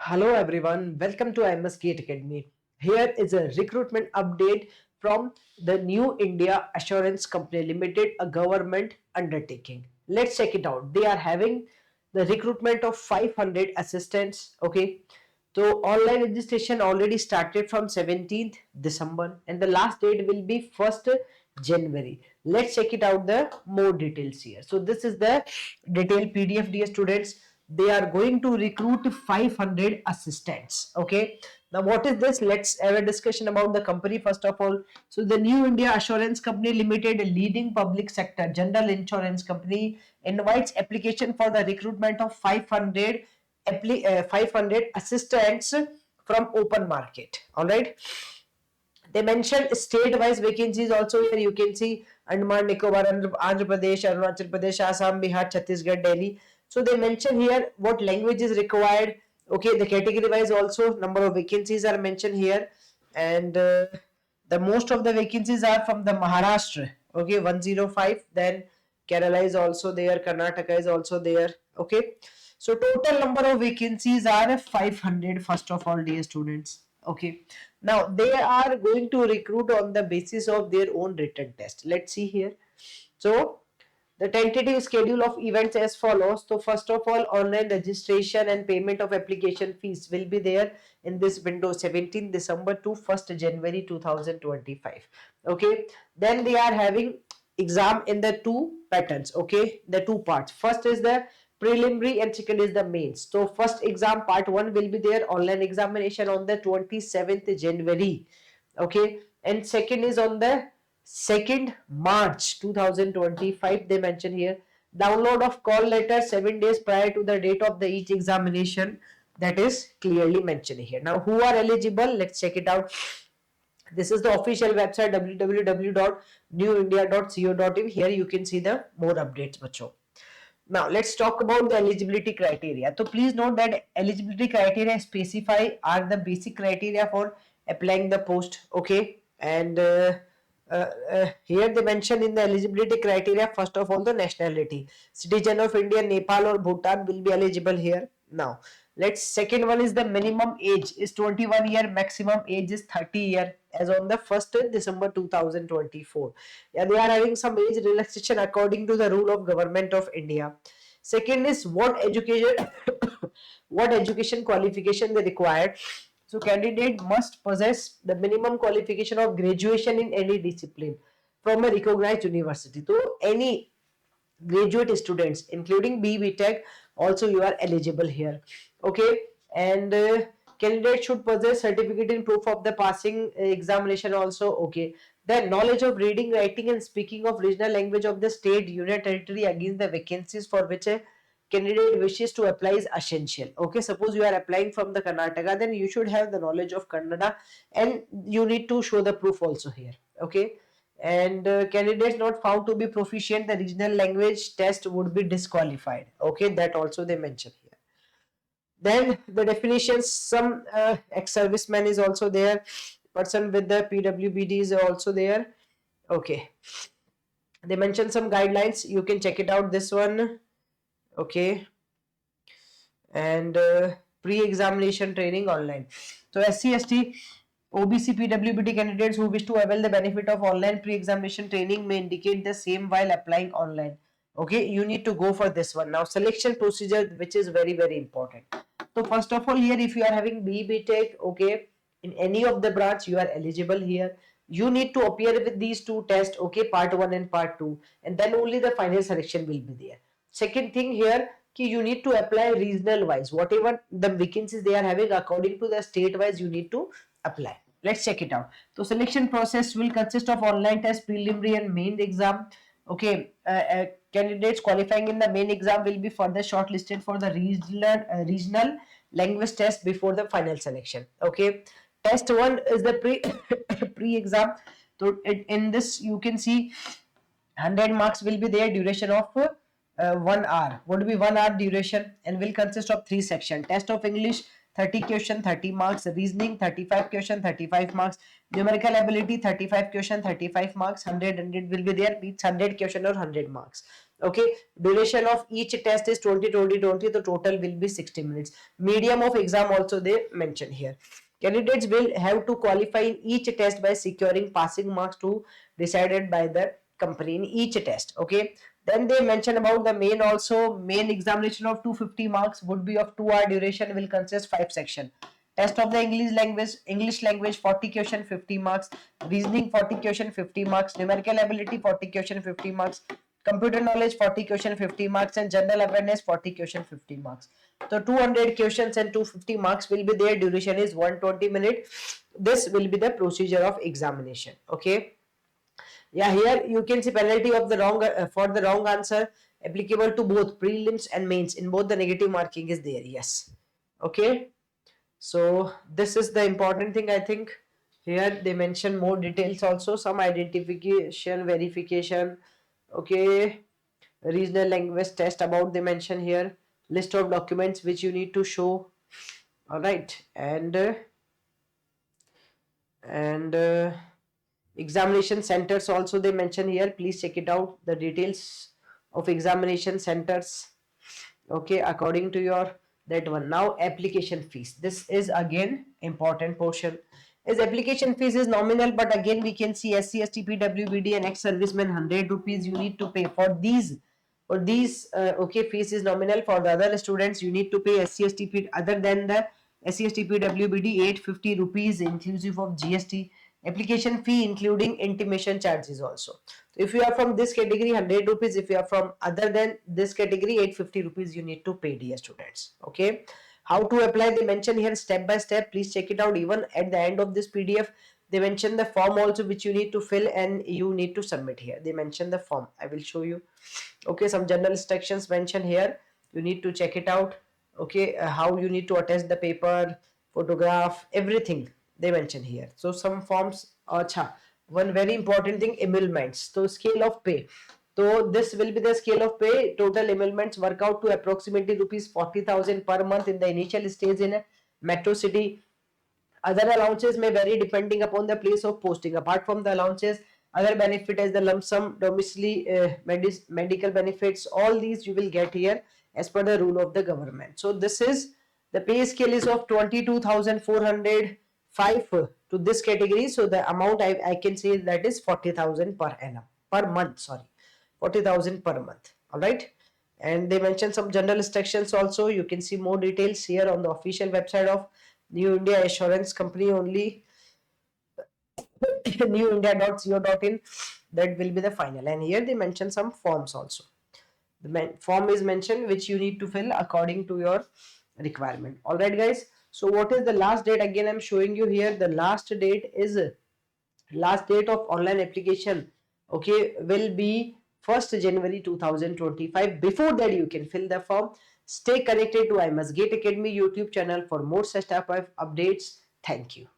Hello everyone, welcome to IMS Gate Academy. Here is a recruitment update from the New India Assurance Company Limited, a government undertaking. Let's check it out. They are having the recruitment of 500 assistants. Okay, so online registration already started from 17th December and the last date will be 1st January. Let's check it out the more details here. So this is the detailed PDF, dear students. They are going to recruit 500 assistants. Okay, now what is this? Let's have a discussion about the company first of all. So the New India Assurance Company Limited, a leading public sector general insurance company, invites application for the recruitment of 500 assistants from open market. All right, they mentioned state-wise vacancies also here. You can see Andaman, Nicobar, Andhra Pradesh, Arunachal Pradesh, Assam, Bihar, Chhattisgarh, Delhi. So they mention here what language is required. Okay, the category-wise also number of vacancies are mentioned here, and the most of the vacancies are from the Maharashtra. Okay, 105. Then Kerala is also there. Karnataka is also there. Okay, so total number of vacancies are 500. First of all, dear students. Okay, now they are going to recruit on the basis of their own written test. Let's see here. So the tentative schedule of events as follows. So first of all, online registration and payment of application fees will be there in this window, 17th December to 1st January 2025. Okay, then they are having exam in the two patterns. Okay, the two parts. First is the preliminary and second is the mains. So first exam part 1 will be there, online examination on the 27th January. Okay, and second is on the 2nd March 2025. They mention here download of call letter 7 days prior to the date of the each examination. That is clearly mentioned here. Now who are eligible? Let's check it out. This is the official website www.newindia.co.in. Here you can see the more updates, bacho. Now let's talk about the eligibility criteria. So please note that eligibility criteria specify are the basic criteria for applying the post. Okay, and here they mention in the eligibility criteria, first of all, the nationality. Citizen of India, Nepal or Bhutan will be eligible here. Now let's second one is the minimum age is 21 year, maximum age is 30 year as on the 1st December 2024. Yeah, they are having some age relaxation according to the rule of government of India. Second is what education what education qualification they require. So candidate must possess the minimum qualification of graduation in any discipline from a recognized university. So any graduate students including BTech also you are eligible here. Okay, and candidate should possess certificate in proof of the passing examination also. Okay, then knowledge of reading, writing and speaking of regional language of the state, union, territory against the vacancies for which a candidate wishes to apply is essential. Okay, suppose you are applying from the Karnataka, then you should have the knowledge of Kannada and you need to show the proof also here. Okay, and candidates not found to be proficient the regional language test would be disqualified. Okay, that also they mention here. Then the definitions, some ex-serviceman is also there, person with the PWBD is also there. Okay, they mention some guidelines, you can check it out, this one. Okay, and pre-examination training online. So SC/ST, OBC, PWBD candidates who wish to avail the benefit of online pre-examination training may indicate the same while applying online. Okay, you need to go for this one. Now selection procedure, which is very important. So first of all here, if you are having BTech, okay, in any of the branch you are eligible here. You need to appear with these two tests, okay, part 1 and part 2, and then only the final selection will be there. Second thing here, you need to apply regional wise, whatever the vacancies they are having according to the state wise you need to apply. Let's check it out. So selection process will consist of online test, preliminary and main exam. Okay, candidates qualifying in the main exam will be further shortlisted for the regional language test before the final selection. Okay, test 1 is the pre exam. So in this you can see 100 marks will be there, duration of 1 hour would be 1 hour duration and will consist of 3 sections. Test of English 30 question 30 marks, reasoning 35 question 35 marks, numerical ability 35 question 35 marks, 100 will be there, means 100 question or 100 marks. Okay, duration of each test is 20. The total will be 60 minutes. Medium of exam also they mention here. Candidates will have to qualify in each test by securing passing marks to decided by the company in each test. Okay, then they mention about the main also. Main examination of 250 marks would be of 2 hour duration, will consist 5 section. Test of the English language 40 question 50 marks, reasoning 40 question 50 marks, numerical ability 40 question 50 marks, computer knowledge 40 question 50 marks, and general awareness 40 question 50 marks. So 200 questions and 250 marks will be there. Duration is 120 minutes. This will be the procedure of examination. Okay. Yeah, here you can see penalty of the wrong for the wrong answer applicable to both prelims and mains. In both the negative marking is there. Yes. Okay. So this is the important thing, I think. Here they mention more details also, some identification, verification. Okay, regional language test about they mention here, list of documents which you need to show. All right, and examination centers also they mention here. Please check it out, the details of examination centers. Okay, according to your that one. Now application fees, this is again important portion. As application fees is nominal, but again we can see SC, ST, PWBD and ex-servicemen 100 rupees you need to pay for these. For these okay, fees is nominal. For the other students you need to pay SC, ST, other than the SC, ST, PWBD 850 rupees inclusive of GST. Application fee including intimation charges also. So if you are from this category 100 rupees, if you are from other than this category 850 rupees you need to pay, dear students. Okay, how to apply they mention here step by step. Please check it out. Even at the end of this PDF they mention the form also which you need to fill and you need to submit. Here they mention the form, I will show you. Okay, some general instructions mentioned here, you need to check it out. Okay, how you need to attach the paper, photograph, everything they mention here. So some forms. Acha, one very important thing, emoluments. So scale of pay, so this will be the scale of pay. Total emoluments work out to approximately rupees 40,000 per month in the initial stage in a metro city. Other allowances may vary depending upon the place of posting. Apart from the allowances, other benefit as the lump sum domiciliary medical benefits, all these you will get here as per the rule of the government. So this is the pay scale is of 22,405 to this category. So the amount I can say that is 40,000 per annum, per month, sorry, 40,000 per month. All right. And they mention some general instructions also. You can see more details here on the official website of New India Assurance Company only, newindia.co.in. That will be the final. And here they mention some forms also. The form is mentioned which you need to fill according to your requirement. All right, guys. So what is the last date? Again, I'm showing you here. The last date is last date of online application. Okay, will be 1st January 2025. Before that, you can fill the form. Stay connected to I Must Gate Academy YouTube channel for more such type of updates. Thank you.